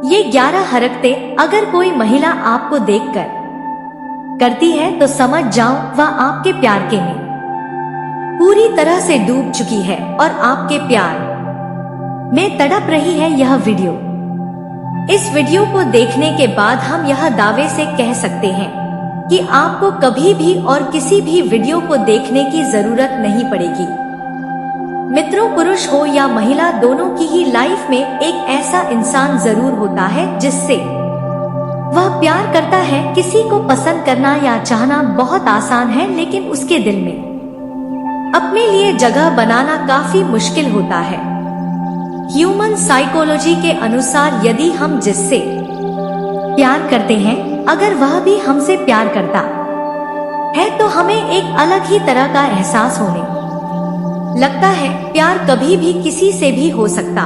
ये 11 हरकतें अगर कोई महिला आपको देखकर करती है तो समझ जाओ वह आपके प्यार के में पूरी तरह से डूब चुकी है और आपके प्यार में तड़प रही है। यह वीडियो, इस वीडियो को देखने के बाद हम यह दावे से कह सकते हैं कि आपको कभी भी और किसी भी वीडियो को देखने की जरूरत नहीं पड़ेगी। मित्रों, पुरुष हो या महिला, दोनों की ही लाइफ में एक ऐसा इंसान जरूर होता है जिससे वह प्यार करता है। किसी को पसंद करना या चाहना बहुत आसान है, लेकिन उसके दिल में अपने लिए जगह बनाना काफी मुश्किल होता है। ह्यूमन साइकोलॉजी के अनुसार यदि हम जिससे प्यार करते हैं, अगर वह भी हमसे प्यार करता है तो हमें एक अलग ही तरह का एहसास होने लगता है। प्यार कभी भी किसी से भी हो सकता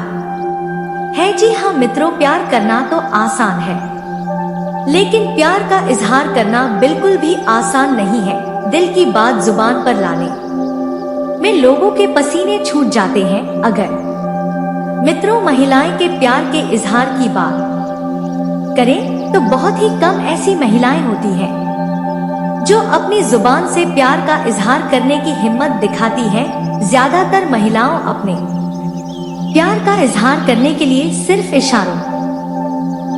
है। जी हाँ मित्रों, प्यार करना तो आसान है, लेकिन प्यार का इजहार करना बिल्कुल भी आसान नहीं है। दिल की बात जुबान पर लाने में लोगों के पसीने छूट जाते हैं। अगर मित्रों महिलाएं के प्यार के इजहार की बात करें तो बहुत ही कम ऐसी महिलाएं होती हैं जो अपनी जुबान से प्यार का इजहार करने की हिम्मत दिखाती हैं। ज्यादातर महिलाओं अपने प्यार का इजहार करने के लिए सिर्फ इशारों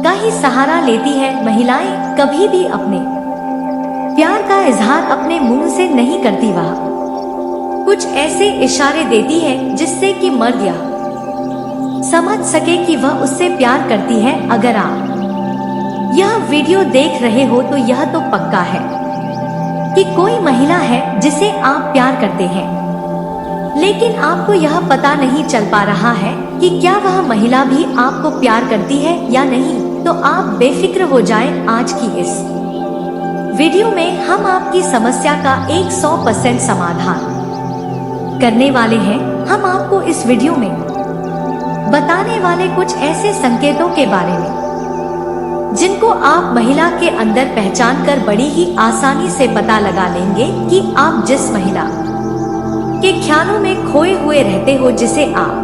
का ही सहारा लेती है। महिलाएं कभी भी अपने प्यार का इजहार अपने मुंह से नहीं करती, वह कुछ ऐसे इशारे देती है जिससे कि मर्द यह समझ सके कि वह उससे प्यार करती है। अगर आप यह वीडियो देख रहे हो तो यह तो पक्का है कि कोई महिला है जिसे आप प्यार करते हैं, लेकिन आपको यह पता नहीं चल पा रहा है कि क्या वह महिला भी आपको प्यार करती है या नहीं। तो आप बेफिक्र हो जाएं। आज की इस वीडियो में हम आपकी समस्या का 100% समाधान करने वाले हैं। हम आपको इस वीडियो में बताने वाले कुछ ऐसे संकेतों के बारे में जिनको आप महिला के अंदर पहचान कर बड़ी ही आसानी से पता लगा लेंगे कि आप जिस महिला के ख्यालों में खोए हुए रहते हो, जिसे आप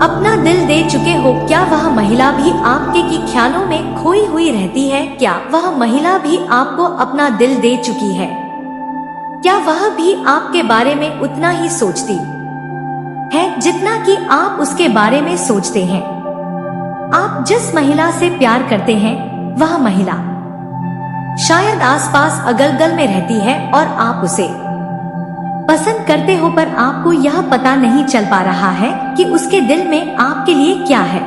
अपना दिल दे चुके हो, क्या वह महिला भी आपके की ख्यालों में खोई हुई रहती है? क्या वह महिला भी आपको अपना दिल दे चुकी है? क्या वह भी आपके बारे में उतना ही सोचती है जितना कि आप उसके बारे में सोचते हैं? आप जिस महिला से प्यार करते हैं वह महिला शायद आसपास अगल-गल में रहती है और आप उसे पसंद करते हो, पर आपको यह पता नहीं चल पा रहा है कि उसके दिल में आपके लिए क्या है।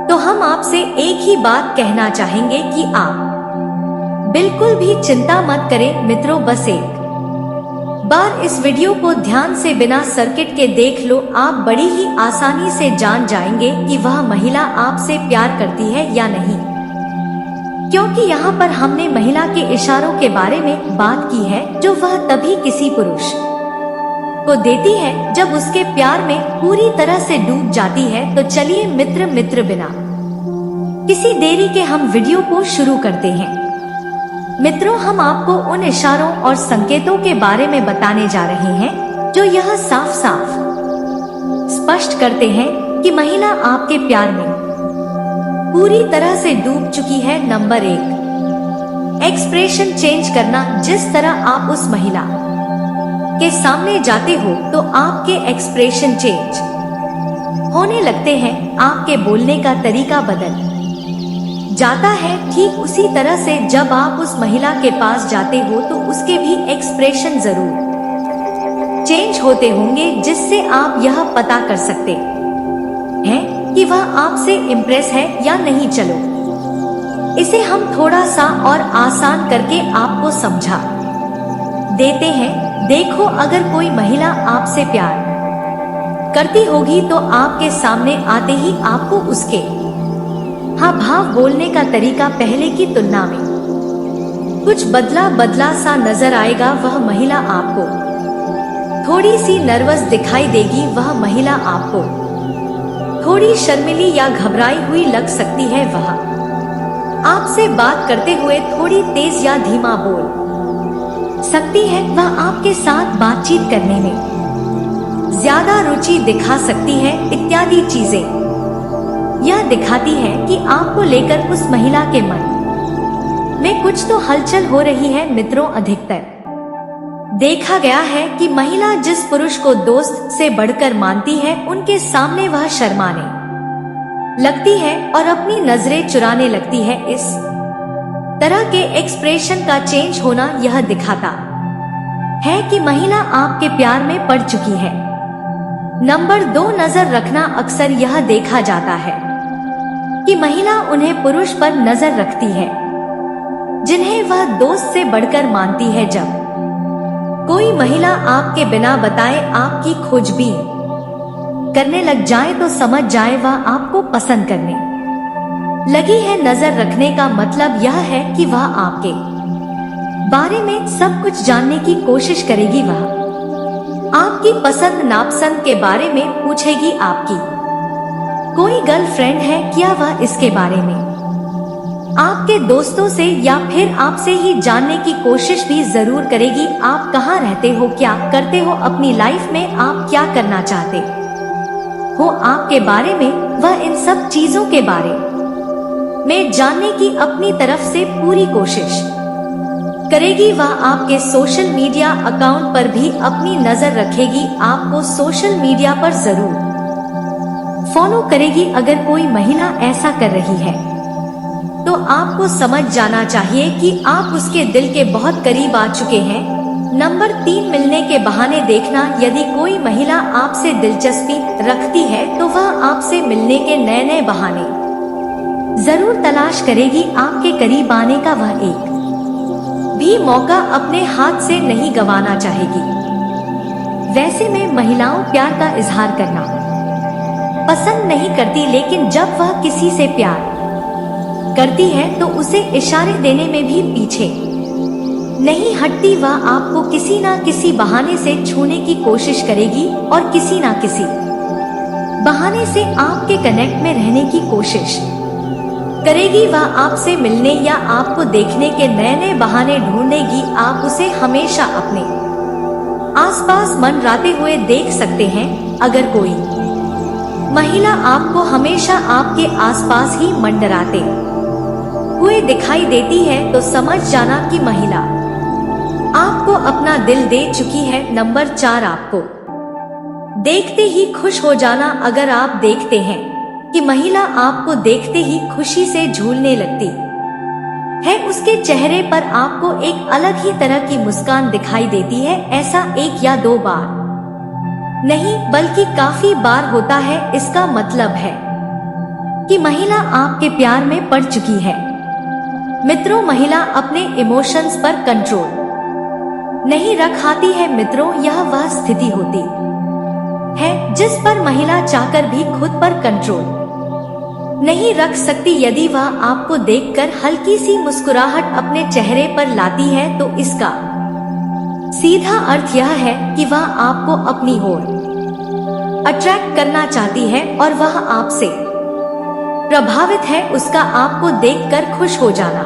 तो हम आपसे एक ही बात कहना चाहेंगे कि आप बिल्कुल भी चिंता मत करें। मित्रों, बस एक बार इस वीडियो को ध्यान से बिना सर्किट के देख लो। आप बड़ी ही आसानी से जान जाएंगे कि वह महिला आपसे प्यार करती है या नहीं, क्योंकि यहाँ पर हमने महिला के इशारों के बारे में बात की है जो वह तभी किसी पुरुष को देती है जब उसके प्यार में पूरी तरह से डूब जाती है। तो चलिए मित्र बिना किसी देरी के हम वीडियो को शुरू करते हैं। मित्रों, हम आपको उन इशारों और संकेतों के बारे में बताने जा रहे हैं जो यह साफ साफ स्पष्ट करते हैं कि महिला आपके प्यार में पूरी तरह से डूब चुकी है। नंबर 1, एक्सप्रेशन चेंज करना। जिस तरह आप उस महिला के सामने जाते हो तो आपके एक्सप्रेशन चेंज होने लगते हैं, आपके बोलने का तरीका बदल जाता है। ठीक उसी तरह से जब आप उस महिला के पास जाते हो तो उसके भी एक्सप्रेशन जरूर चेंज होते होंगे, जिससे आप यह पता कर सकते हैं कि वह आपसे इम्प्रेस है या नहीं। चलो इसे हम थोड़ा सा और आसान करके आपको समझा देते हैं। देखो, अगर कोई महिला आपसे प्यार करती होगी तो आपके सामने आते ही आपको उसके हाँ भाव, बोलने का तरीका पहले की तुलना में कुछ बदला सा नजर आएगा। वह महिला आपको थोड़ी सी नर्वस दिखाई देगी। वह महिला आपको थोड़ी शर्मिली या घबराई हुई लग सकती है। वह आपसे बात करते हुए थोड़ी तेज या धीमा बोल सकती है। वह आपके साथ बातचीत करने में ज्यादा रुचि दिखा सकती है, इत्यादि चीजें। यह दिखाती है कि आपको लेकर उस महिला के मन में कुछ तो हलचल हो रही है। मित्रों, अधिकतर देखा गया है कि महिला जिस पुरुष को दोस्त से बढ़कर मानती है, उनके सामने वह शर्माने लगती है और अपनी नजरें चुराने लगती है। इस तरह के एक्सप्रेशन का चेंज होना यह दिखाता है कि महिला आपके प्यार में पड़ चुकी है। नंबर 2, नजर रखना। अक्सर यह देखा जाता है कि महिला उन्हें पुरुष पर नजर रखती है जिन्हें वह दोस्त से बढ़कर मानती है। जब कोई महिला आपके बिना बताए आपकी खोजबीन करने लग जाए तो समझ जाए वह आपको पसंद करने लगी है। नजर रखने का मतलब यह है कि वह आपके बारे में सब कुछ जानने की कोशिश करेगी। वह आपकी पसंद नापसंद के बारे में पूछेगी। आपकी कोई गर्लफ्रेंड है क्या, वह इसके बारे में आपके दोस्तों से या फिर आपसे ही जानने की कोशिश भी जरूर करेगी। आप कहाँ रहते हो, क्या करते हो अपनी लाइफ में, आप क्या करना चाहते हो, आपके बारे में वह इन सब चीजों के बारे में जानने की अपनी तरफ से पूरी कोशिश करेगी। वह आपके सोशल मीडिया अकाउंट पर भी अपनी नजर रखेगी। आपको सोशल मीडिया पर जरूर फॉलो करेगी। अगर कोई महिला ऐसा कर रही है तो आपको समझ जाना चाहिए कि आप उसके दिल के बहुत करीब आ चुके हैं। नंबर 3, मिलने के बहाने देखना। यदि कोई महिला आपसे दिलचस्पी रखती है तो वह आपसे मिलने के नए नए बहाने जरूर तलाश करेगी। आपके करीब आने का वह एक भी मौका अपने हाथ से नहीं गंवाना चाहेगी। वैसे में महिलाओं प्यार का इजहार करना पसंद नहीं करती, लेकिन जब वह किसी से प्यार करती है तो उसे इशारे देने में भी पीछे नहीं हटती। वह आपको किसी ना किसी बहाने से छूने की कोशिश करेगी और किसी ना किसी बहाने से आपके कनेक्ट में रहने की कोशिश करेगी। वह आपसे मिलने या आपको देखने के नए नए बहाने ढूंढेगी। आप उसे हमेशा अपने आसपास मंडराते हुए देख सकते हैं। अगर कोई महिला आपको हमेशा आपके आसपास ही मंडराते हुए दिखाई देती है तो समझ जाना कि महिला आपको अपना दिल दे चुकी है। नंबर 4, आपको देखते ही खुश हो जाना। अगर आप देखते हैं कि महिला आपको देखते ही खुशी से झूलने लगती है, उसके चेहरे पर आपको एक अलग ही तरह की मुस्कान दिखाई देती है। ऐसा 1 या 2 बार नहीं बल्कि काफी बार होता है। इसका मतलब है कि महिला आपके प्यार में पड़ चुकी है। मित्रों, महिला अपने इमोशंस पर कंट्रोल नहीं रख पाती है। मित्रों, यह वह स्थिति होती है जिस पर महिला चाहकर भी खुद पर कंट्रोल नहीं रख सकती। यदि वह आपको देखकर हल्की सी मुस्कुराहट अपने चेहरे पर लाती है तो इसका सीधा अर्थ यह है कि वह आपको अपनी ओर अट्रैक्ट करना चाहती है और वह आपसे प्रभावित है। उसका आपको देखकर खुश हो जाना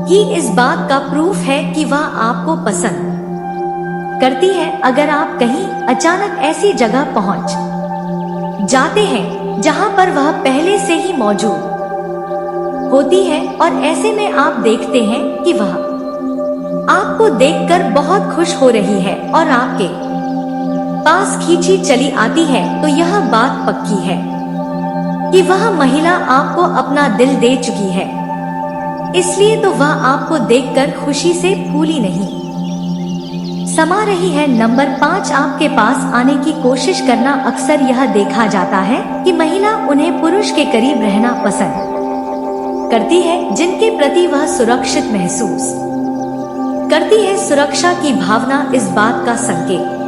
ही इस बात का प्रूफ है कि वह आपको पसंद करती है। अगर आप कहीं अचानक ऐसी जगह पहुंच जाते हैं जहां पर वह पहले से ही मौजूद होती है और ऐसे में आप देखते हैं कि वह आपको देखकर बहुत खुश हो रही है और आपके पास खींची चली आती है, तो यह बात पक्की है कि वह महिला आपको अपना दिल दे चुकी है। इसलिए तो वह आपको देखकर खुशी से फूली नहीं समा रही है। नंबर 5, आपके पास आने की कोशिश करना। अक्सर यह देखा जाता है कि महिला उन्हें पुरुष के करीब रहना पसंद करती है जिनके प्रति वह सुरक्षित महसूस करती है। सुरक्षा की भावना इस बात का संकेत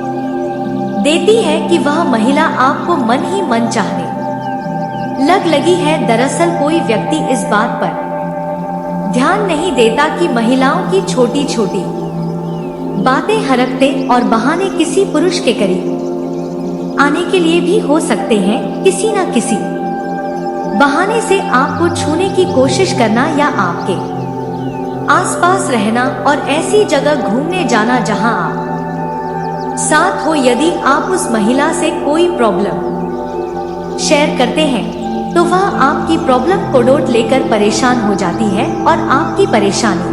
देती है कि वह महिला आपको मन ही मन चाहने लगी है। दरअसल कोई व्यक्ति इस बात पर ध्यान नहीं देता कि महिलाओं की छोटी छोटी बातें, हरकते और बहाने किसी पुरुष के करीब आने के लिए भी हो सकते हैं। किसी न किसी बहाने से आपको छूने की कोशिश करना या आपके आसपास रहना और ऐसी जगह घूमने जाना जहां आप साथ हो। यदि आप उस महिला से कोई प्रॉब्लम शेयर करते हैं तो वह आपकी प्रॉब्लम को नोट लेकर परेशान हो जाती है और आपकी परेशानी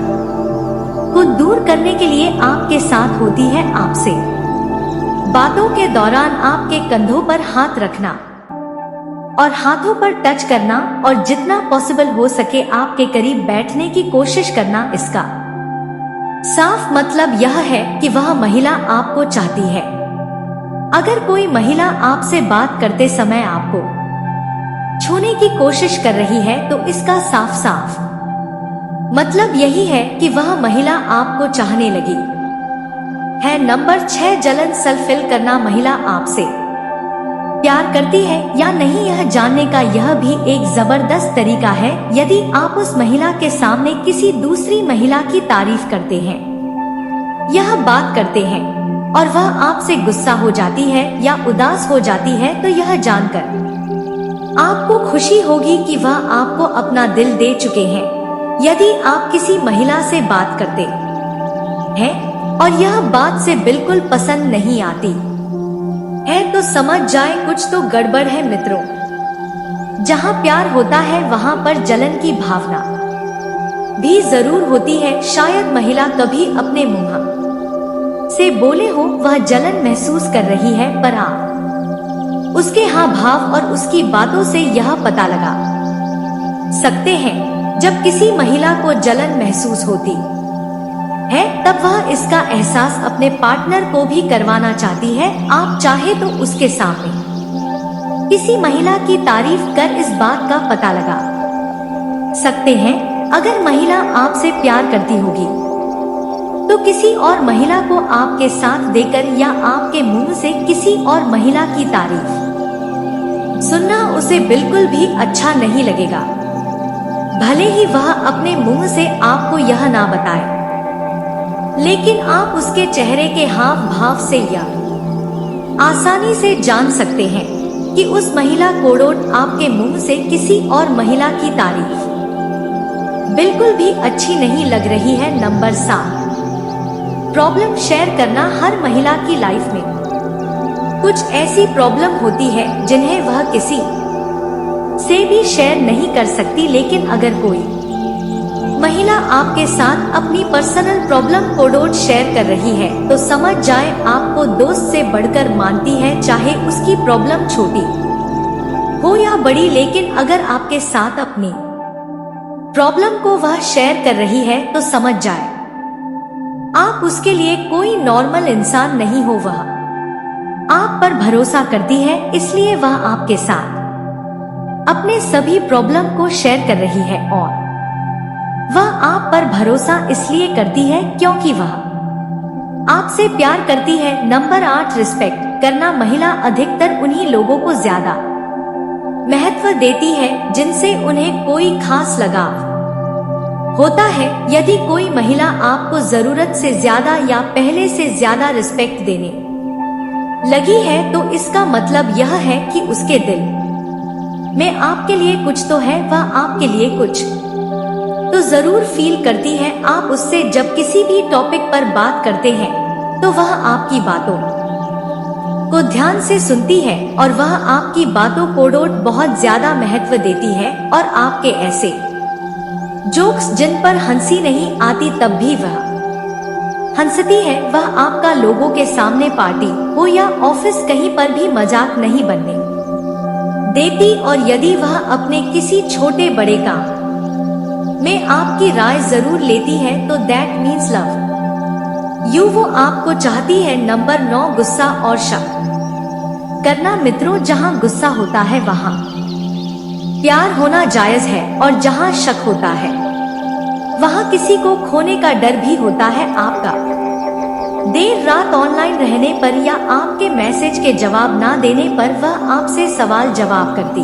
को दूर करने के लिए आपके साथ होती है। आपसे बातों के दौरान आपके कंधों पर हाथ रखना और हाथों पर टच करना और जितना पॉसिबल हो सके आपके करीब बैठने की कोशिश करना, इसका साफ मतलब यह है कि वह महिला आपको चाहती है। अगर कोई महिला आपसे बात करते समय आपको छूने की कोशिश कर रही है तो इसका साफ साफ मतलब यही है कि वह महिला आपको चाहने लगी है। नंबर 6, जलन सेल्फ-फिल करना। महिला आपसे प्यार करती है या नहीं यह जानने का यह भी एक जबरदस्त तरीका है। यदि आप उस महिला के सामने किसी दूसरी महिला की तारीफ करते हैं, यह बात करते हैं और वह आपसे गुस्सा हो जाती है या उदास हो जाती है, तो यह जानकर आपको खुशी होगी कि वह आपको अपना दिल दे चुके हैं। यदि आप किसी महिला से बात करते हैं और यह बात से बिल्कुल पसंद नहीं आती है तो समझ जाए कुछ तो गड़बड़ है मित्रों। जहाँ प्यार होता है वहाँ पर जलन की भावना भी जरूर होती है। शायद महिला कभी अपने मुंह से बोले हो वह जलन महसूस कर रही है, पर आप उसके हाव भाव और उसकी बातों से यह पता लगा सकते हैं। जब किसी महिला को जलन महसूस होती है तब वह इसका एहसास अपने पार्टनर को भी करवाना चाहती है। आप चाहे तो उसके सामने किसी महिला की तारीफ कर इस बात का पता लगा सकते हैं। अगर महिला आपसे प्यार करती होगी तो किसी और महिला को आपके साथ देकर या आपके मुंह से किसी और महिला की तारीफ सुनना उसे बिल्कुल भी अच्छा नहीं लगेगा, भले ही वह अपने मुंह से आपको यह ना बताए। लेकिन आप उसके चेहरे के हाव भाव से यह आसानी से जान सकते हैं कि उस महिला को आपके मुंह से किसी और महिला की तारीफ बिल्कुल भी अच्छी नहीं लग रही है। नंबर 7, प्रॉब्लम शेयर करना। हर महिला की लाइफ में कुछ ऐसी प्रॉब्लम होती है जिन्हें वह किसी से भी शेयर नहीं कर सकती, लेकिन अगर कोई महिला आपके साथ अपनी पर्सनल प्रॉब्लम को शेयर कर रही है तो समझ जाए आपको दोस्त से बढ़कर मानती है, चाहे उसकी प्रॉब्लम छोटी हो या बड़ी। लेकिन अगर आपके साथ अपनी प्रॉब्लम को वह शेयर कर रही है तो समझ जाए आप उसके लिए कोई नॉर्मल इंसान नहीं हो। वह आप पर भरोसा करती है, इसलिए वह आपके साथ अपने सभी प्रॉब्लम को शेयर कर रही है और वह आप पर भरोसा इसलिए करती है क्योंकि वह आपसे प्यार करती है। नंबर 8, रिस्पेक्ट करना। महिला अधिकतर उन्हीं लोगों को ज्यादा महत्व देती है जिनसे उन्हें कोई खास लगाव होता है। यदि कोई महिला आपको जरूरत से ज्यादा या पहले से ज्यादा रिस्पेक्ट देने लगी है तो इसका मतलब यह है कि उसके दिल में आपके लिए कुछ तो है, वह आपके लिए कुछ तो जरूर फील करती है। आप उससे जब किसी भी टॉपिक पर बात करते हैं तो वह आपकी बातों को ध्यान से सुनती है और वह आपकी बातों को बहुत ज्यादा महत्व देती है। और आपके ऐसे जोक्स जिन पर हंसी नहीं आती तब भी वह हंसती है। वह आपका लोगों के सामने पार्टी हो या ऑफिस कहीं पर भी मजाक नहीं बनने देती। और यदि वह अपने किसी छोटे बड़े काम में आपकी राय जरूर लेती है तो दैट मीन्स लव यू, वो आपको चाहती है। नंबर 9, गुस्सा और शक करना। मित्रों, जहाँ गुस्सा होता है वहाँ प्यार होना जायज है और जहाँ शक होता है वहाँ किसी को खोने का डर भी होता है। आपका देर रात ऑनलाइन रहने पर या आपके मैसेज के जवाब ना देने पर वह आपसे सवाल जवाब करती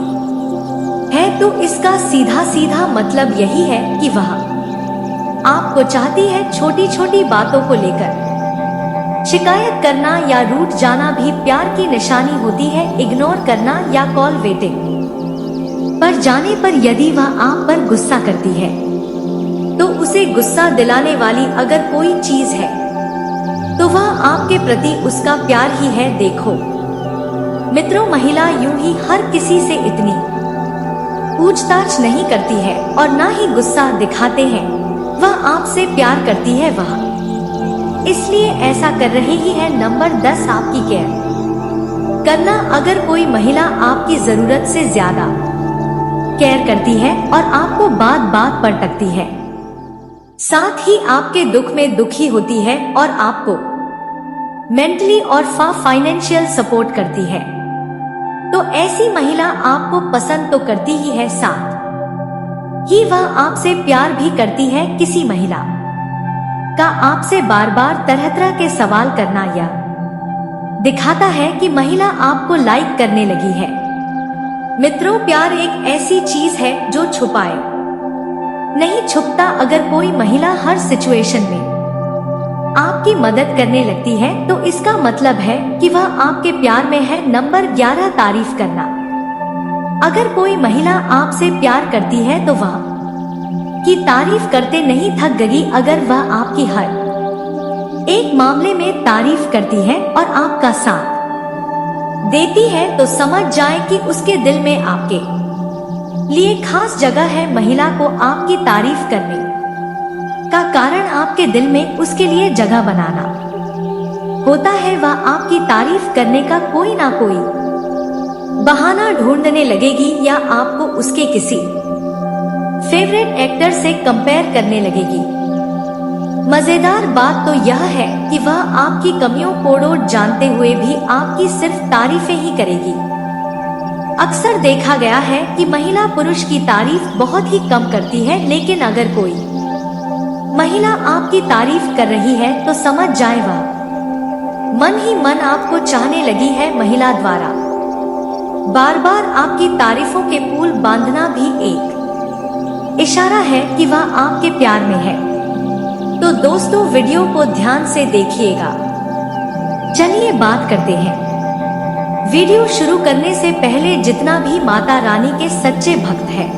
है तो इसका सीधा सीधा मतलब यही है कि वह आपको चाहती है। छोटी छोटी बातों को लेकर शिकायत करना या रूठ जाना भी प्यार की निशानी होती है। इग्नोर करना या कॉल वेटिंग पर जाने पर यदि वह आप पर गुस्सा करती है तो उसे गुस्सा दिलाने वाली अगर कोई चीज है तो वह आपके प्रति उसका प्यार ही है। देखो मित्रों, महिला यूं ही हर किसी से इतनी पूछताछ नहीं करती है और ना ही गुस्सा दिखाते हैं। वह आपसे प्यार करती है, वह इसलिए ऐसा कर रही ही है। नंबर 10, आपकी केयर करना। अगर कोई महिला आपकी जरूरत से ज्यादा केयर करती है और आपको बात बात पर टकती है, साथ ही आपके दुख में दुखी होती है और आपको मेंटली और फाइनेंशियल सपोर्ट करती है, तो ऐसी महिला आपको पसंद तो करती ही है, साथ ही वह आपसे प्यार भी करती है। किसी महिला का आपसे बार बार तरह तरह के सवाल करना यह दिखाता है कि महिला आपको लाइक करने लगी है। मित्रों, प्यार एक ऐसी चीज है जो छुपाए नहीं छुपता। अगर कोई महिला हर सिचुएशन में आपकी मदद करने लगती है तो इसका मतलब है कि वह आपके प्यार में है। नंबर 11, तारीफ करना। अगर कोई महिला आपसे प्यार करती है तो वह की तारीफ करते नहीं थक गई। अगर वह आपकी हर एक मामले में तारीफ करती है और आपका साथ देती है तो समझ जाए कि उसके दिल में आपके लिए खास जगह है। महिला को आपकी तारीफ करने का कारण आपके दिल में उसके लिए जगह बनाना होता है। वह आपकी तारीफ करने का कोई ना कोई बहाना ढूंढने लगेगी या आपको उसके किसी फेवरेट एक्टर से कंपेयर करने लगेगी। मजेदार बात तो यह है कि वह आपकी कमियों को जानते हुए भी आपकी सिर्फ तारीफें ही करेगी। अक्सर देखा गया है कि महिला पुरुष की तारीफ बहुत ही कम करती है, लेकिन अगर कोई महिला आपकी तारीफ कर रही है तो समझ जाए वह मन ही मन आपको चाहने लगी है। महिला द्वारा बार बार आपकी तारीफों के पुल बांधना भी एक इशारा है कि वह आपके प्यार में है। तो दोस्तों, वीडियो को ध्यान से देखिएगा। चलिए बात करते हैं। वीडियो शुरू करने से पहले जितना भी माता रानी के सच्चे भक्त है,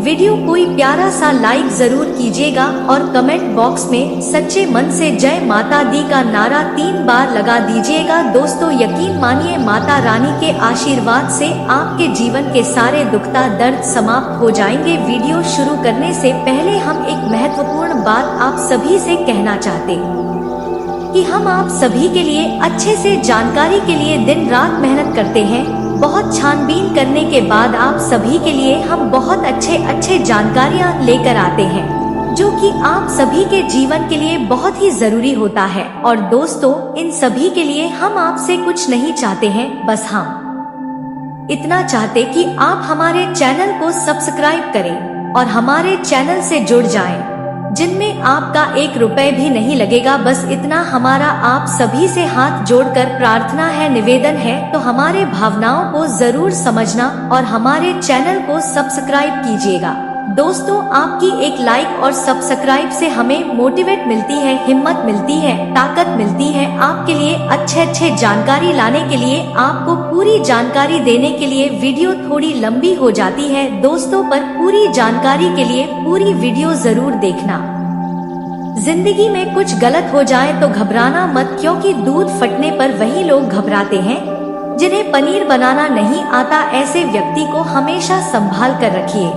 वीडियो कोई प्यारा सा लाइक जरूर कीजिएगा और कमेंट बॉक्स में सच्चे मन से जय माता दी का नारा 3 बार लगा दीजिएगा। दोस्तों, यकीन मानिए, माता रानी के आशीर्वाद से आपके जीवन के सारे दुखता दर्द समाप्त हो जाएंगे। वीडियो शुरू करने से पहले हम एक महत्वपूर्ण बात आप सभी से कहना चाहते कि हम आप सभी के लिए अच्छे से जानकारी के लिए दिन रात मेहनत करते हैं। बहुत छानबीन करने के बाद आप सभी के लिए हम बहुत अच्छे जानकारियां लेकर आते हैं, जो कि आप सभी के जीवन के लिए बहुत ही जरूरी होता है। और दोस्तों, इन सभी के लिए हम आपसे कुछ नहीं चाहते हैं, बस हम इतना चाहते कि आप हमारे चैनल को सब्सक्राइब करें और हमारे चैनल से जुड़ जाएं, जिनमें आपका 1 रुपए भी नहीं लगेगा। बस इतना हमारा आप सभी से हाथ जोड़कर प्रार्थना है, निवेदन है। तो हमारे भावनाओं को जरूर समझना और हमारे चैनल को सब्सक्राइब कीजिएगा। दोस्तों, आपकी एक लाइक और सब्सक्राइब से हमें मोटिवेट मिलती है, हिम्मत मिलती है, ताकत मिलती है आपके लिए अच्छे जानकारी लाने के लिए, आपको पूरी जानकारी देने के लिए। वीडियो थोड़ी लंबी हो जाती है दोस्तों, पर पूरी जानकारी के लिए पूरी वीडियो जरूर देखना। जिंदगी में कुछ गलत हो जाए तो घबराना मत, क्योंकि दूध फटने पर वही लोग घबराते हैं जिन्हें पनीर बनाना नहीं आता। ऐसे व्यक्ति को हमेशा संभाल कर रखिए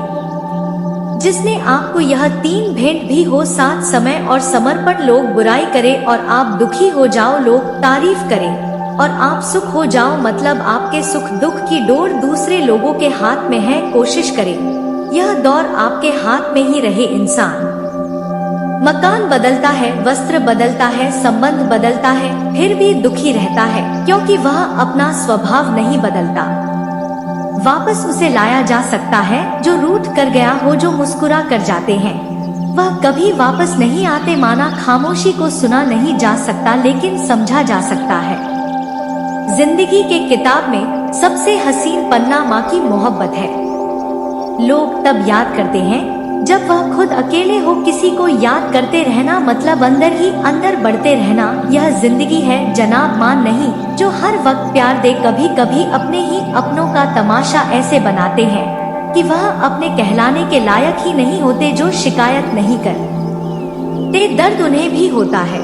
जिसने आपको यह 3 भेंट भी हो, साथ समय और समर्पण। लोग बुराई करें और आप दुखी हो जाओ, लोग तारीफ करें और आप सुख हो जाओ, मतलब आपके सुख दुख की डोर दूसरे लोगों के हाथ में है। कोशिश करें यह दौर आपके हाथ में ही रहे। इंसान मकान बदलता है, वस्त्र बदलता है, संबंध बदलता है, फिर भी दुखी रहता है, क्योंकि वह अपना स्वभाव नहीं बदलता। वापस उसे लाया जा सकता है जो रूठ कर गया हो, जो मुस्कुरा कर जाते हैं वह कभी वापस नहीं आते। माना खामोशी को सुना नहीं जा सकता, लेकिन समझा जा सकता है। जिंदगी के किताब में सबसे हसीन पन्ना माँ की मोहब्बत है। लोग तब याद करते हैं जब वह खुद अकेले हो। किसी को याद करते रहना मतलब अंदर ही अंदर बढ़ते रहना। यह जिंदगी है जनाब, मान नहीं जो हर वक्त प्यार दे। कभी कभी अपने ही अपनों का तमाशा ऐसे बनाते हैं कि वह अपने कहलाने के लायक ही नहीं होते। जो शिकायत नहीं करते, दर्द उन्हें भी होता है।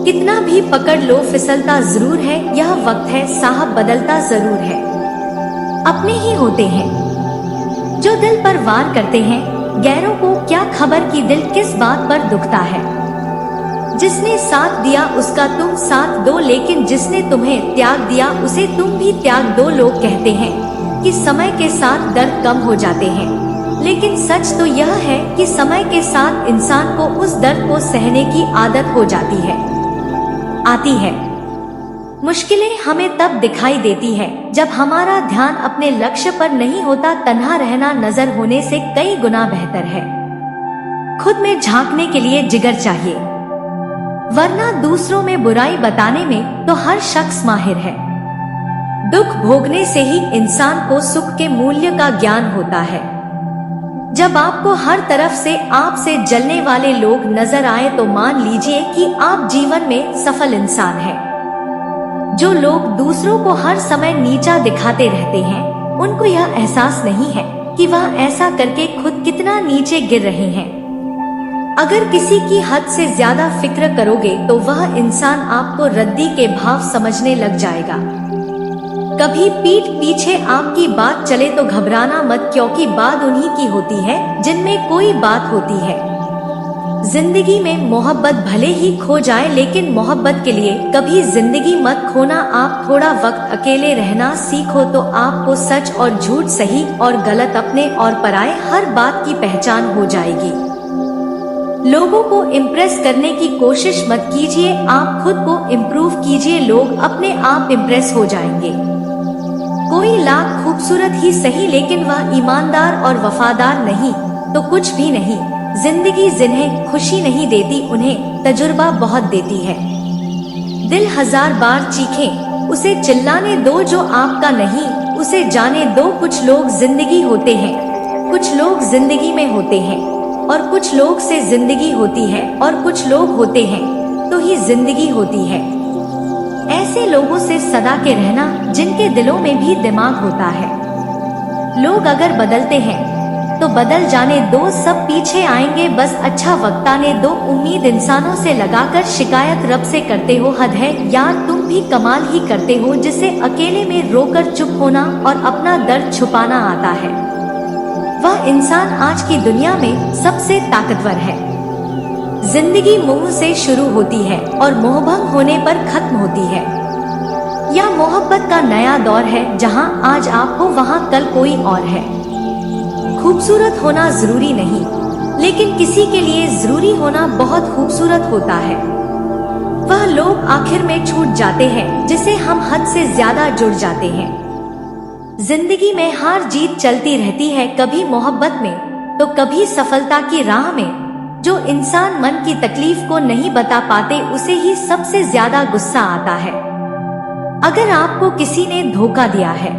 कितना भी पकड़ लो फिसलता जरूर है। यह वक्त है साहब, बदलता जरूर है। अपने ही होते हैं जो दिल पर वार करते हैं, गैरों को क्या खबर कि दिल किस बात पर दुखता है। जिसने साथ दिया उसका तुम साथ दो, लेकिन जिसने तुम्हें त्याग दिया उसे तुम भी त्याग दो। लोग कहते हैं कि समय के साथ दर्द कम हो जाते हैं, लेकिन सच तो यह है कि समय के साथ इंसान को उस दर्द को सहने की आदत हो जाती है। मुश्किलें हमें तब दिखाई देती है जब हमारा ध्यान अपने लक्ष्य पर नहीं होता। तन्हा रहना नजर होने से कई गुना बेहतर है। खुद में झांकने के लिए जिगर चाहिए, वरना दूसरों में बुराई बताने में तो हर शख्स माहिर है। दुख भोगने से ही इंसान को सुख के मूल्य का ज्ञान होता है। जब आपको हर तरफ से आपसे जलने वाले लोग नजर आए तो मान लीजिए कि आप जीवन में सफल इंसान हैं। जो लोग दूसरों को हर समय नीचा दिखाते रहते हैं, उनको यह एहसास नहीं है कि वह ऐसा करके खुद कितना नीचे गिर रहे हैं। अगर किसी की हद से ज्यादा फिक्र करोगे तो वह इंसान आपको रद्दी के भाव समझने लग जाएगा। कभी पीठ पीछे आपकी बात चले तो घबराना मत, क्योंकि बात उन्हीं की होती है जिनमें कोई बात होती है। जिंदगी में मोहब्बत भले ही खो जाए, लेकिन मोहब्बत के लिए कभी जिंदगी मत खोना। आप थोड़ा वक्त अकेले रहना सीखो तो आपको सच और झूठ, सही और गलत, अपने और पराये हर बात की पहचान हो जाएगी। लोगों को इम्प्रेस करने की कोशिश मत कीजिए, आप खुद को इम्प्रूव कीजिए, लोग अपने आप इम्प्रेस हो जाएंगे। कोई लाख खूबसूरत ही सही, लेकिन वह ईमानदार और वफादार नहीं तो कुछ भी नहीं। जिंदगी जिन्हें खुशी नहीं देती उन्हें तजुर्बा बहुत देती है। दिल 1000 बार चीखे उसे चिल्लाने दो, जो आपका नहीं उसे जाने दो। कुछ लोग जिंदगी होते हैं, कुछ लोग जिंदगी में होते हैं, और कुछ लोग से जिंदगी होती है, और कुछ लोग होते हैं तो ही जिंदगी होती है। ऐसे लोगों से सदा के रहना जिनके दिलों में भी दिमाग होता है। लोग अगर बदलते हैं तो बदल जाने दो, सब पीछे आएंगे, बस अच्छा वक्त आने दो। उम्मीद इंसानों से लगाकर शिकायत रब से करते हो, हद है यार, तुम भी कमाल ही करते हो। जिसे अकेले में रोकर चुप होना और अपना दर्द छुपाना आता है, वह इंसान आज की दुनिया में सबसे ताकतवर है। जिंदगी मुंह से शुरू होती है और मोहभंग होने पर खत्म होती है। यह मोहब्बत का नया दौर है, जहां आज आप हो वहां कल कोई और है। खूबसूरत होना जरूरी नहीं, लेकिन किसी के लिए जरूरी होना बहुत खूबसूरत होता है। वह लोग आखिर में छूट जाते हैं जिसे हम हद से ज्यादा जुड़ जाते हैं। जिंदगी में हार जीत चलती रहती है, कभी मोहब्बत में तो कभी सफलता की राह में। जो इंसान मन की तकलीफ को नहीं बता पाते उसे ही सबसे ज्यादा गुस्सा आता है। अगर आपको किसी ने धोखा दिया है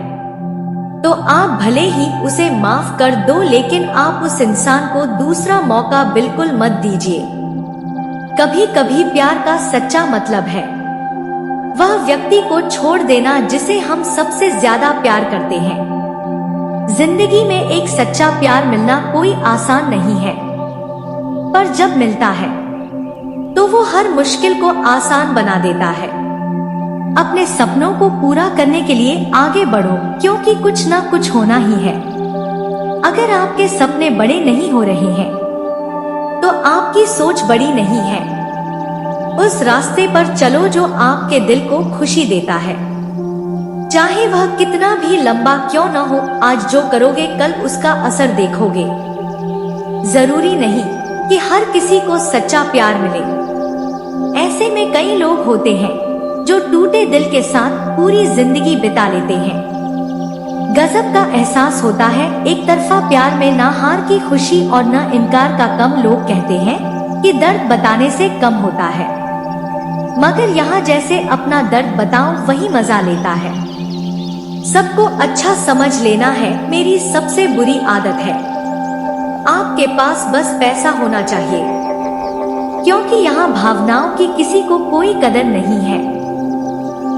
तो आप भले ही उसे माफ कर दो, लेकिन आप उस इंसान को दूसरा मौका बिल्कुल मत दीजिए। कभी कभी प्यार का सच्चा मतलब है वह व्यक्ति को छोड़ देना जिसे हम सबसे ज्यादा प्यार करते हैं। जिंदगी में एक सच्चा प्यार मिलना कोई आसान नहीं है, पर जब मिलता है तो वो हर मुश्किल को आसान बना देता है। अपने सपनों को पूरा करने के लिए आगे बढ़ो, क्योंकि कुछ ना कुछ होना ही है। अगर आपके सपने बड़े नहीं हो रहे हैं तो आपकी सोच बड़ी नहीं है। उस रास्ते पर चलो जो आपके दिल को खुशी देता है, चाहे वह कितना भी लंबा क्यों न हो। आज जो करोगे कल उसका असर देखोगे। जरूरी नहीं कि हर किसी को सच्चा प्यार मिले। ऐसे में कई लोग होते हैं जो टूटे दिल के साथ पूरी जिंदगी बिता लेते हैं। गजब का एहसास होता है एक तरफा प्यार में, ना हार की खुशी और न इनकार का गम। लोग कहते हैं कि दर्द बताने से कम होता है, मगर यहाँ जैसे अपना दर्द बताओ वही मजा लेता है। सबको अच्छा समझ लेना है मेरी सबसे बुरी आदत है। आपके पास बस पैसा होना चाहिए, क्योंकि यहाँ भावनाओं की किसी को कोई कदर नहीं है।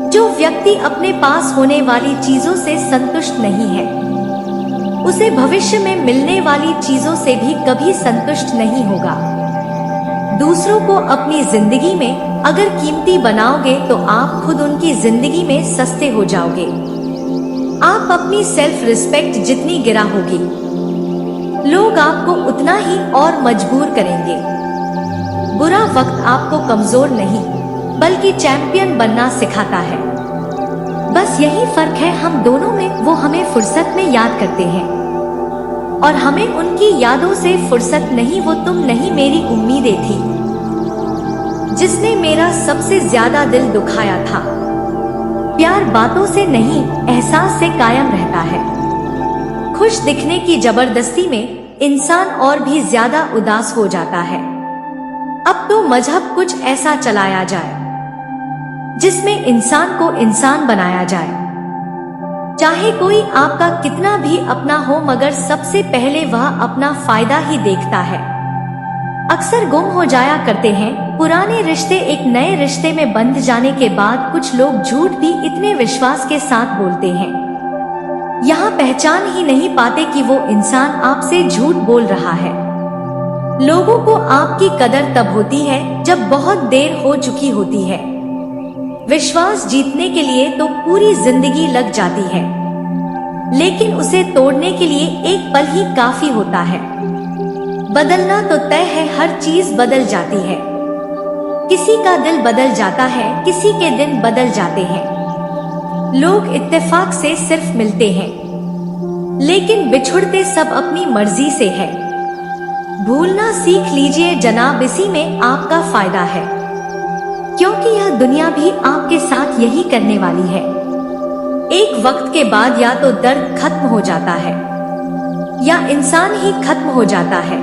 जो व्यक्ति अपने पास होने वाली चीजों से संतुष्ट नहीं है, उसे भविष्य में मिलने वाली चीजों से भी कभी संतुष्ट नहीं होगा। दूसरों को अपनी जिंदगी में अगर कीमती बनाओगे तो आप खुद उनकी जिंदगी में सस्ते हो जाओगे। आप अपनी सेल्फ रिस्पेक्ट जितनी गिरा होगी आपको उतना ही और मजबूर करेंगे। बुरा वक्त आपको कमजोर नहीं बल्कि चैंपियन बनना सिखाता है। बस यही फर्क है हम दोनों में। वो हमें फुर्सत में याद करते हैं और हमें उनकी यादों से फुर्सत नहीं। वो तुम नहीं, मेरी उम्मीदें थी जिसने मेरा सबसे ज्यादा दिल दुखाया था। प्यार बातों से नहीं, एहसास से कायम रहता है। खुश दिखने की जबरदस्ती में इंसान और भी ज्यादा उदास हो जाता है। अब तो मजहब कुछ ऐसा चलाया जाए जिसमें इंसान को इंसान बनाया जाए। चाहे कोई आपका कितना भी अपना हो, मगर सबसे पहले वह अपना फायदा ही देखता है। अक्सर गुम हो जाया करते हैं पुराने रिश्ते। एक नए रिश्ते में बंध जाने के बाद कुछ लोग झूठ भी इतने विश्वास के साथ बोलते हैं, यहाँ पहचान ही नहीं पाते कि वो इंसान आपसे झूठ बोल रहा है। लोगों को आपकी कदर तब होती है जब बहुत देर हो चुकी होती है। विश्वास जीतने के लिए तो पूरी जिंदगी लग जाती है, लेकिन उसे तोड़ने के लिए एक पल ही काफी होता है। बदलना तो तय है, हर चीज बदल जाती है। किसी का दिल बदल जाता है, किसी के दिन बदल जाते हैं। लोग इत्तेफाक से सिर्फ मिलते हैं, लेकिन बिछुड़ते सब अपनी मर्जी से है। भूलना सीख लीजिए जनाब, इसी में आपका फायदा है, क्योंकि यह दुनिया भी आपके साथ यही करने वाली है। एक वक्त के बाद या तो दर्द खत्म हो जाता है या इंसान ही खत्म हो जाता है।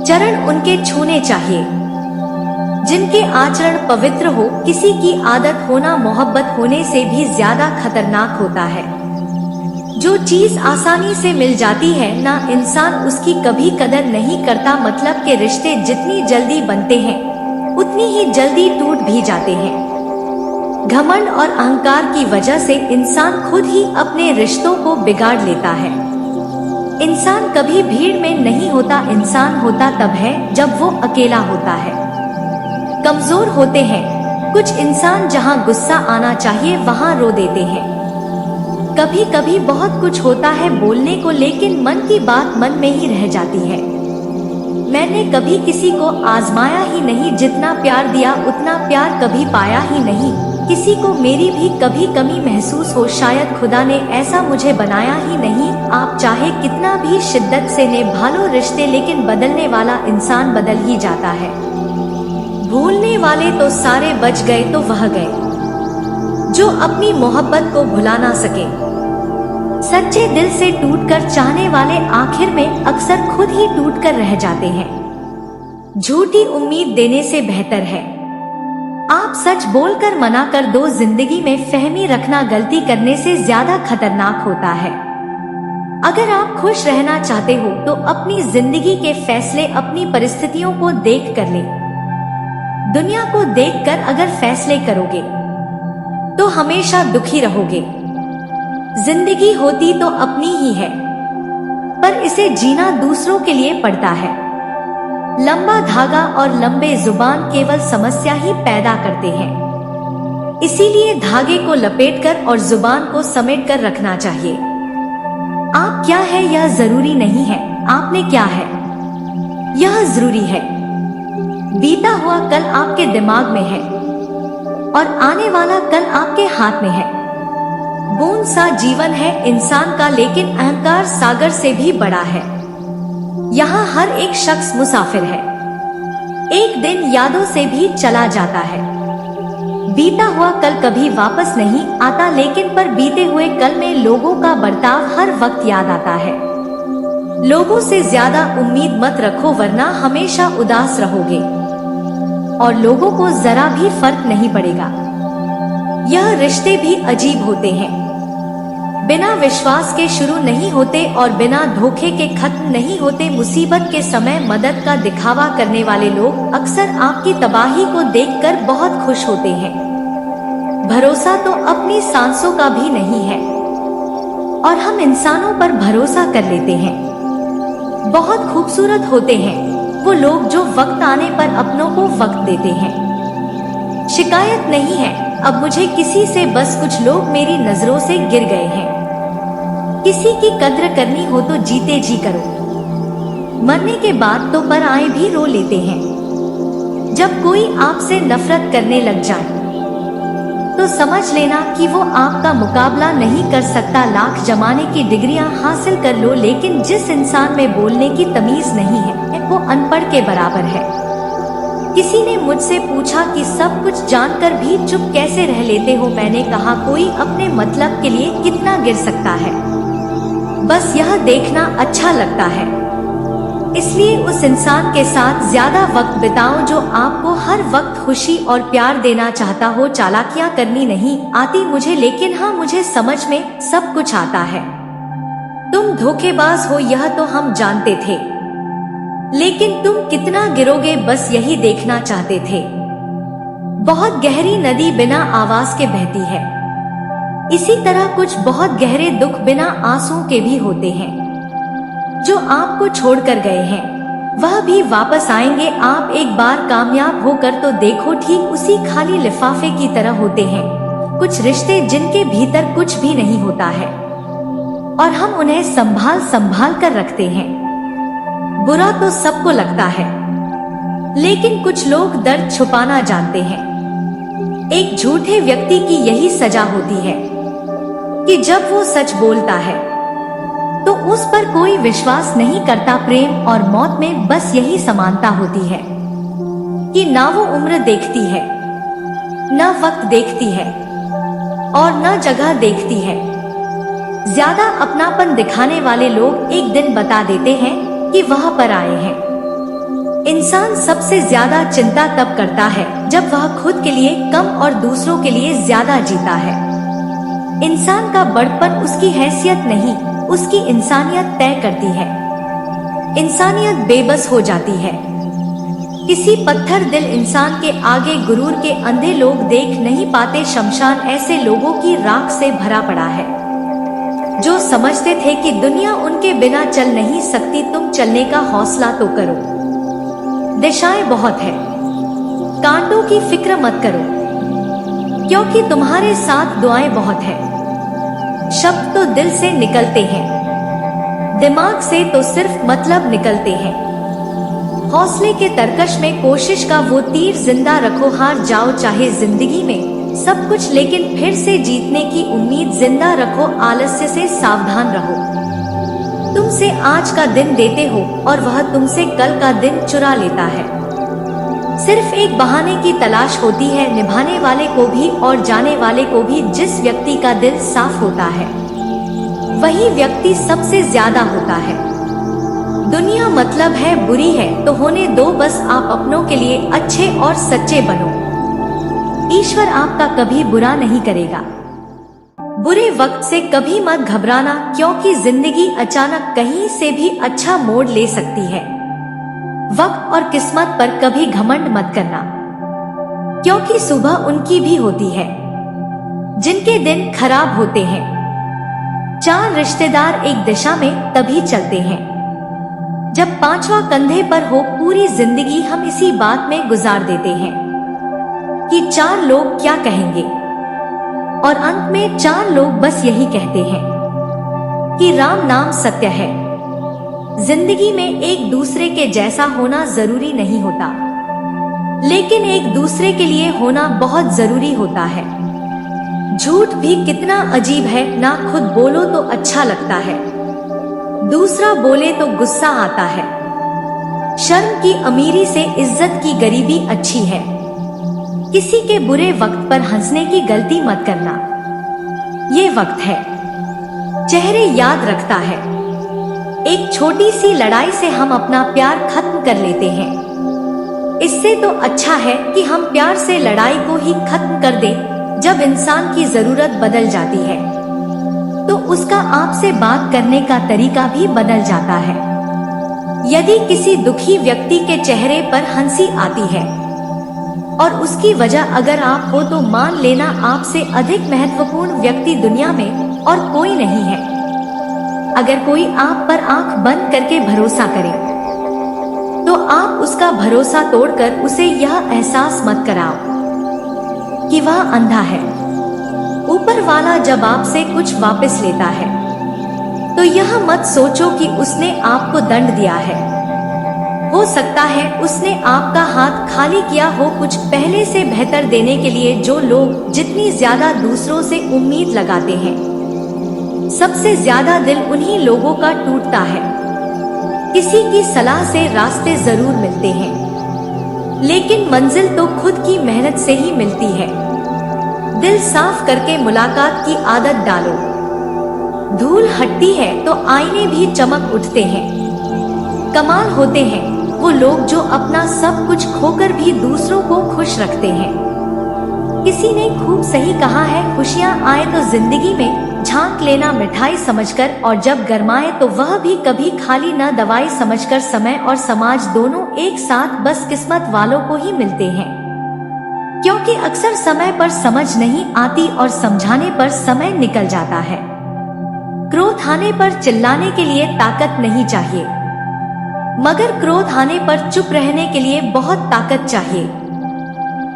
चरण उनके छूने चाहिए जिनके आचरण पवित्र हो। किसी की आदत होना मोहब्बत होने से भी ज्यादा खतरनाक होता है। जो चीज आसानी से मिल जाती है ना, इंसान उसकी कभी कदर नहीं करता। मतलब के रिश्ते जितनी जल्दी बनते हैं उतनी ही जल्दी टूट भी जाते हैं। घमंड और अहंकार की वजह से इंसान खुद ही अपने रिश्तों को बिगाड़ लेता है। इंसान कभी भीड़ में नहीं होता, इंसान होता तब है जब वो अकेला होता है। कमजोर होते हैं कुछ इंसान, जहां गुस्सा आना चाहिए वहां रो देते हैं। कभी कभी बहुत कुछ होता है बोलने को, लेकिन मन की बात मन में ही रह जाती है। मैंने कभी किसी को आजमाया ही नहीं, जितना प्यार दिया उतना प्यार कभी पाया ही नहीं। किसी को मेरी भी कभी कमी महसूस हो, शायद खुदा ने ऐसा मुझे बनाया ही नहीं। आप चाहे कितना भी शिद्दत से निभा लो रिश्ते, लेकिन बदलने वाला इंसान बदल ही जाता है। भूलने वाले तो सारे बच गए तो वह गए जो अपनी मोहब्बत को भुला ना सके। सच्चे दिल से टूटकर चाहने वाले आखिर में अक्सर खुद ही टूटकर रह जाते हैं। झूठी उम्मीद देने से बेहतर है आप सच बोलकर मना कर दो। जिंदगी में फहमी रखना गलती करने से ज्यादा खतरनाक होता है। अगर आप खुश रहना चाहते हो तो अपनी जिंदगी के फैसले अपनी परिस्थितियों को देख कर ले। दुनिया को देखकर अगर फैसले करोगे तो हमेशा दुखी रहोगे। जिंदगी होती तो अपनी ही है, पर इसे जीना दूसरों के लिए पड़ता है। लंबा धागा और लंबे जुबान केवल समस्या ही पैदा करते हैं। इसीलिए धागे को लपेटकर और जुबान को समेटकर रखना चाहिए। आप क्या है यह जरूरी नहीं है, आपने क्या है यह जरूरी है। बीता हुआ कल आपके दिमाग में है और आने वाला कल आपके हाथ में है। बूंद सा जीवन है इंसान का, लेकिन अहंकार सागर से भी बड़ा है। यहाँ हर एक शख्स मुसाफिर है, एक दिन यादों से भी चला जाता है। बीता हुआ कल कभी वापस नहीं आता, लेकिन पर बीते हुए कल में लोगों का बर्ताव हर वक्त याद आता है। लोगों से ज्यादा उम्मीद मत रखो, वरना हमेशा उदास रहोगे और लोगों को जरा भी फर्क नहीं पड़ेगा। यह रिश्ते भी अजीब होते हैं, बिना विश्वास के शुरू नहीं होते और बिना धोखे के खत्म नहीं होते। मुसीबत के समय मदद का दिखावा करने वाले लोग अक्सर आपकी तबाही को देखकर बहुत खुश होते हैं। भरोसा तो अपनी सांसों का भी नहीं है और हम इंसानों पर भरोसा कर लेते हैं। बहुत खूबसूरत होते हैं वो लोग जो वक्त आने पर अपनों को वक्त देते हैं। शिकायत नहीं है अब मुझे किसी से, बस कुछ लोग मेरी नजरों से गिर गए हैं। किसी की कद्र करनी हो तो जीते जी करो, मरने के बाद तो पर आए भी रो लेते हैं। जब कोई आपसे नफरत करने लग जाए तो समझ लेना कि वो आपका मुकाबला नहीं कर सकता। लाख जमाने की डिग्रियां हासिल कर लो, लेकिन जिस इंसान में बोलने की तमीज नहीं है वो अनपढ़ के बराबर है। किसी ने मुझसे पूछा कि सब कुछ जानकर भी चुप कैसे रह लेते हो। मैंने कहा, कोई अपने मतलब के लिए कितना गिर सकता है, बस यह देखना अच्छा लगता है। इसलिए उस इंसान के साथ ज्यादा वक्त बिताओ जो आपको हर वक्त खुशी और प्यार देना चाहता हो। चालाकियां करनी नहीं आती मुझे, लेकिन हाँ, मुझे समझ में सब कुछ आता है। तुम धोखेबाज हो यह तो हम जानते थे, लेकिन तुम कितना गिरोगे बस यही देखना चाहते थे। बहुत गहरी नदी बिना आवाज के बहती है, इसी तरह कुछ बहुत गहरे दुख बिना आंसुओं के भी होते हैं। जो आपको छोड़कर गए हैं वह भी वापस आएंगे। आप एक बार कामयाब होकर तो देखो, ठीक उसी खाली लिफाफे की तरह होते हैं कुछ रिश्ते जिनके भीतर कुछ भी नहीं होता है और हम उन्हें संभाल संभाल कर रखते हैं। बुरा तो सबको लगता है, लेकिन कुछ लोग दर्द छुपाना जानते हैं। एक झूठे व्यक्ति की यही सजा होती है कि जब वो सच बोलता है तो उस पर कोई विश्वास नहीं करता। प्रेम और मौत में बस यही समानता होती है कि ना वो उम्र देखती है, न वक्त देखती है और न जगह देखती है। ज्यादा अपनापन दिखाने वाले लोग एक दिन बता देते हैं कि वहां पर आए हैं। इंसान सबसे ज्यादा चिंता तब करता है जब वह खुद के लिए कम और दूसरों के लिए ज्यादा जीता है। इंसान का बड़पन उसकी हैसियत नहीं, उसकी इंसानियत तय करती है। इंसानियत बेबस हो जाती है। किसी पत्थर दिल इंसान के आगे गुरूर के अंधे लोग देख नहीं पाते। शमशान ऐसे लोगों की राख से भरा पड़ा है जो समझते थे कि दुनिया उनके बिना चल नहीं सकती। तुम चलने का हौसला तो करो। दिशाएं बहुत है, कांटों की फिक्र मत करो, क्योंकि तुम्हारे साथ दुआएं बहुत है। शब्द तो दिल से निकलते हैं, दिमाग से तो सिर्फ मतलब निकलते हैं। हौसले के तरकश में कोशिश का वो तीर जिंदा रखो। हार जाओ चाहे जिंदगी में सब कुछ, लेकिन फिर से जीतने की उम्मीद जिंदा रखो। आलस्य से सावधान रहो। तुमसे आज का दिन देते हो और वह तुमसे कल का दिन चुरा लेता है। सिर्फ एक बहाने की तलाश होती है निभाने वाले को भी और जाने वाले को भी। जिस व्यक्ति का दिल साफ होता है वही व्यक्ति सबसे ज्यादा होता है। दुनिया मतलब है बुरी है तो होने दो, बस आप अपनों के लिए अच्छे और सच्चे बनो। ईश्वर आपका कभी बुरा नहीं करेगा। बुरे वक्त से कभी मत घबराना, क्योंकि जिंदगी अचानक कहीं से भी अच्छा मोड़ ले सकती है। वक्त और किस्मत पर कभी घमंड मत करना, क्योंकि सुबह उनकी भी होती है जिनके दिन खराब होते हैं। चार रिश्तेदार एक दिशा में तभी चलते हैं जब पांचवा कंधे पर हो। पूरी जिंदगी हम इसी बात में गुजार देते हैं कि चार लोग क्या कहेंगे, और अंत में चार लोग बस यही कहते हैं कि राम नाम सत्य है। जिंदगी में एक दूसरे के जैसा होना जरूरी नहीं होता, लेकिन एक दूसरे के लिए होना बहुत जरूरी होता है। झूठ भी कितना अजीब है, ना खुद बोलो तो अच्छा लगता है, दूसरा बोले तो गुस्सा आता है। शर्म की अमीरी से इज्जत की गरीबी अच्छी है। किसी के बुरे वक्त पर हंसने की गलती मत करना। ये वक्त है, चेहरे याद रखता है। एक छोटी सी लड़ाई से हम अपना प्यार खत्म कर लेते हैं। इससे तो अच्छा है कि हम प्यार से लड़ाई को ही खत्म कर दें। जब इंसान की जरूरत बदल जाती है तो उसका आपसे बात करने का तरीका भी बदल जाता है। यदि किसी दुखी व्यक्ति के चेहरे पर हंसी आती है और उसकी वजह अगर आप हो, तो मान लेना आपसे अधिक महत्वपूर्ण व्यक्ति दुनिया में और कोई नहीं है। अगर कोई आप पर आंख बंद करके भरोसा करे तो आप उसका भरोसा तोड़कर उसे यह एहसास मत कराओ कि वह अंधा है। ऊपर वाला जब आपसे कुछ वापस लेता है तो यह मत सोचो कि उसने आपको दंड दिया है। हो सकता है उसने आपका हाथ खाली किया हो कुछ पहले से बेहतर देने के लिए। जो लोग जितनी ज्यादा दूसरों से उम्मीद लगाते हैं, सबसे ज्यादा दिल उन्हीं लोगों का टूटता है। किसी की सलाह से रास्ते जरूर मिलते हैं, लेकिन मंजिल तो खुद की मेहनत से ही मिलती है। दिल साफ करके मुलाकात की आदत डालो। धूल हटती है तो आईने भी चमक उठते हैं। कमाल होते हैं वो लोग जो अपना सब कुछ खोकर भी दूसरों को खुश रखते हैं। किसी ने खूब सही कहा है, खुशियाँ आए तो जिंदगी में झांक लेना मिठाई समझकर, और जब गरमाए तो वह भी कभी खाली न दवाई समझकर। समय और समाज दोनों एक साथ बस किस्मत वालों को ही मिलते हैं, क्योंकि अक्सर समय पर समझ नहीं आती और समझाने पर समय निकल जाता है। क्रोध आने पर चिल्लाने के लिए ताकत नहीं चाहिए, मगर क्रोध आने पर चुप रहने के लिए बहुत ताकत चाहिए।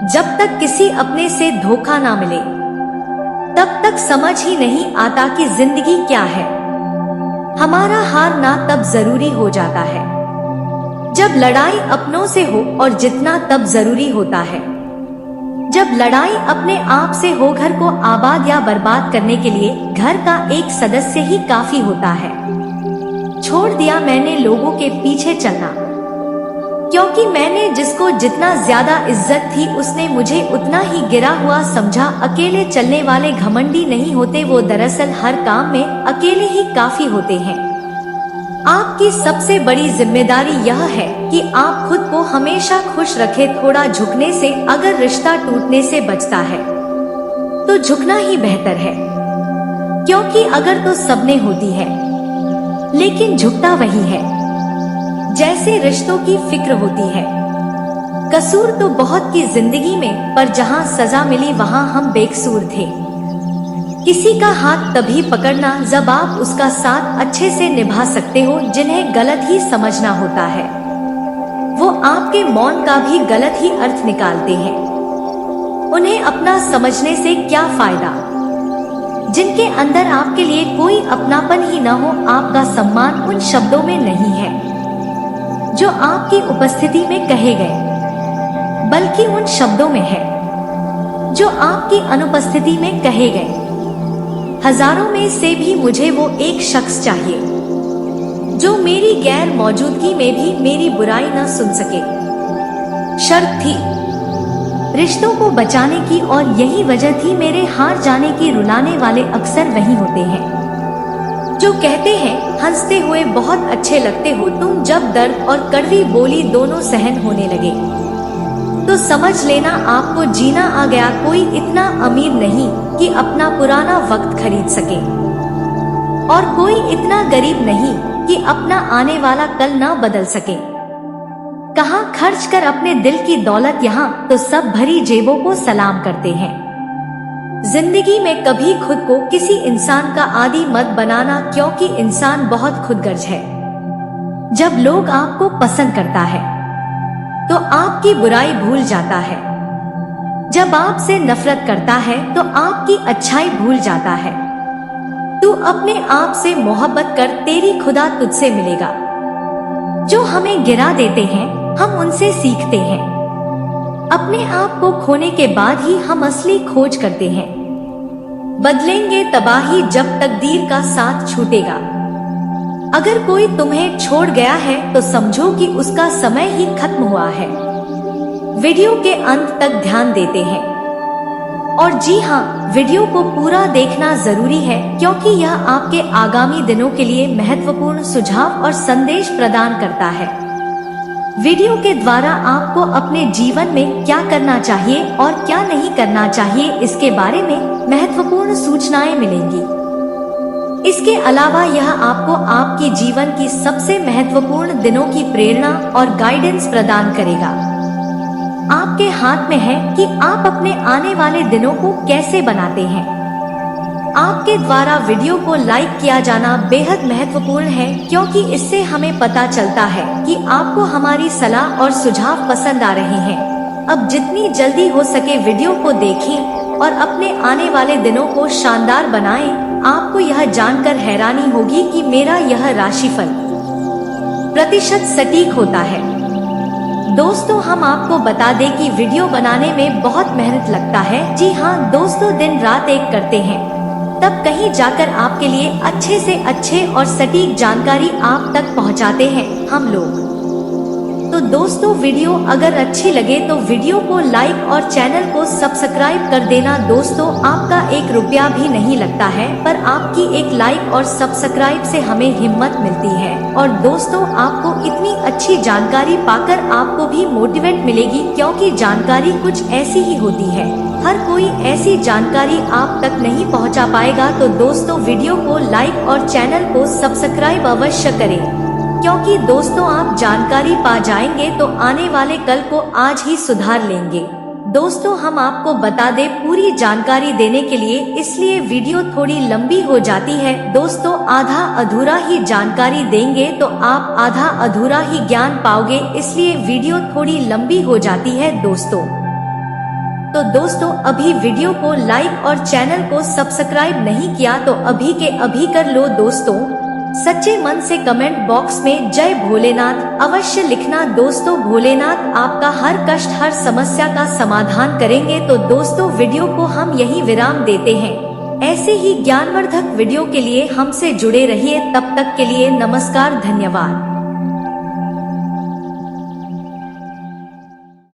जब तक किसी अपने से धोखा ना मिले, तब तक समझ ही नहीं आता कि जिंदगी क्या है। हमारा हारना तब जरूरी हो जाता है जब लड़ाई अपनों से हो, और जितना तब जरूरी होता है जब लड़ाई अपने आप से हो। घर को आबाद या बर्बाद करने के लिए घर का एक सदस्य ही काफी होता है। छोड़ दिया मैंने लोगों के पीछे चलना, क्योंकि मैंने जिसको जितना ज्यादा इज्जत थी उसने मुझे उतना ही गिरा हुआ समझा। अकेले चलने वाले घमंडी नहीं होते, वो दरअसल हर काम में अकेले ही काफी होते हैं। आपकी सबसे बड़ी जिम्मेदारी यह है कि आप खुद को हमेशा खुश रखें। थोड़ा झुकने से अगर रिश्ता टूटने से बचता है तो झुकना ही बेहतर है, क्योंकि अगर तो सबने होती है, लेकिन झुकता वही है जैसे रिश्तों की फिक्र होती है। कसूर तो बहुत की जिंदगी में, पर जहां सजा मिली वहां हम बेकसूर थे। किसी का हाथ तभी पकड़ना जब आप उसका साथ अच्छे से निभा सकते हो। जिन्हें गलत ही समझना होता है, वो आपके मौन का भी गलत ही अर्थ निकालते हैं। उन्हें अपना समझने से क्या फायदा, जिनके अंदर आपके लिए कोई अपनापन ही न हो। आपका सम्मान उन शब्दों में नहीं है जो आपकी उपस्थिति में कहे गए, बल्कि उन शब्दों में है जो आपकी अनुपस्थिति में कहे गए। हजारों में से भी मुझे वो एक शख्स चाहिए जो मेरी गैर मौजूदगी में भी मेरी बुराई न सुन सके। शर्त थी रिश्तों को बचाने की, और यही वजह थी मेरे हार जाने की। रुलाने वाले अक्सर वही होते हैं जो कहते हैं, हंसते हुए बहुत अच्छे लगते हो तुम। जब दर्द और कड़वी बोली दोनों सहन होने लगे तो समझ लेना आपको जीना आ गया। कोई इतना अमीर नहीं कि अपना पुराना वक्त खरीद सके, और कोई इतना गरीब नहीं कि अपना आने वाला कल ना बदल सके। कहाँ खर्च कर अपने दिल की दौलत, यहाँ तो सब भरी जेबों को सलाम करते हैं। जिंदगी में कभी खुद को किसी इंसान का आदी मत बनाना, क्योंकि इंसान बहुत खुदगर्ज है। जब लोग आपको पसंद करता है तो आपकी बुराई भूल जाता है। जब आपसे नफरत करता है तो आपकी अच्छाई भूल जाता है। तू अपने आप से मोहब्बत कर, तेरी खुदा तुझसे मिलेगा। जो हमें गिरा देते हैं हम उनसे सीखते हैं। अपने आप को खोने के बाद ही हम असली खोज करते हैं। बदलेंगे तबाही जब तकदीर का साथ छूटेगा। अगर कोई तुम्हें छोड़ गया है तो समझो कि उसका समय ही खत्म हुआ है। वीडियो के अंत तक ध्यान देते हैं, और जी हाँ, वीडियो को पूरा देखना जरूरी है, क्योंकि यह आपके आगामी दिनों के लिए महत्वपूर्ण सुझाव और संदेश प्रदान करता है। वीडियो के द्वारा आपको अपने जीवन में क्या करना चाहिए और क्या नहीं करना चाहिए, इसके बारे में महत्वपूर्ण सूचनाएं मिलेंगी। इसके अलावा यह आपको आपकी जीवन की सबसे महत्वपूर्ण दिनों की प्रेरणा और गाइडेंस प्रदान करेगा। आपके हाथ में है कि आप अपने आने वाले दिनों को कैसे बनाते हैं। आपके द्वारा वीडियो को लाइक किया जाना बेहद महत्वपूर्ण है, क्योंकि इससे हमें पता चलता है कि आपको हमारी सलाह और सुझाव पसंद आ रहे हैं। अब जितनी जल्दी हो सके वीडियो को देखें और अपने आने वाले दिनों को शानदार बनाएं। आपको यह जानकर हैरानी होगी कि मेरा यह राशिफल प्रतिशत सटीक होता है। दोस्तों हम आपको बता दें कि वीडियो बनाने में बहुत मेहनत लगता है। जी हाँ दोस्तों, दिन रात एक करते हैं, तब कहीं जाकर आपके लिए अच्छे से अच्छे और सटीक जानकारी आप तक पहुंचाते हैं हम लोग। तो दोस्तों वीडियो अगर अच्छी लगे तो वीडियो को लाइक और चैनल को सब्सक्राइब कर देना। दोस्तों आपका 1 रुपया भी नहीं लगता है, पर आपकी एक लाइक और सब्सक्राइब से हमें हिम्मत मिलती है। और दोस्तों आपको इतनी अच्छी जानकारी पाकर आपको भी मोटिवेट मिलेगी, क्योंकि जानकारी कुछ ऐसी ही होती है, हर कोई ऐसी जानकारी आप तक नहीं पहुंचा पाएगा। तो दोस्तों वीडियो को लाइक और चैनल को सब्सक्राइब अवश्य करें, क्योंकि दोस्तों आप जानकारी पा जाएंगे तो आने वाले कल को आज ही सुधार लेंगे। दोस्तों हम आपको बता दें पूरी जानकारी देने के लिए इसलिए वीडियो थोड़ी लंबी हो जाती है। दोस्तों आधा अधूरा ही जानकारी देंगे तो आप आधा अधूरा ही ज्ञान पाओगे, इसलिए वीडियो थोड़ी लंबी हो जाती है दोस्तों। तो दोस्तों अभी वीडियो को लाइक और चैनल को सब्सक्राइब नहीं किया तो अभी के अभी कर लो। दोस्तों सच्चे मन से कमेंट बॉक्स में जय भोलेनाथ अवश्य लिखना। दोस्तों भोलेनाथ आपका हर कष्ट हर समस्या का समाधान करेंगे। तो दोस्तों वीडियो को हम यही विराम देते हैं। ऐसे ही ज्ञानवर्धक वीडियो के लिए हमसे जुड़े रहिए। तब तक के लिए नमस्कार, धन्यवाद।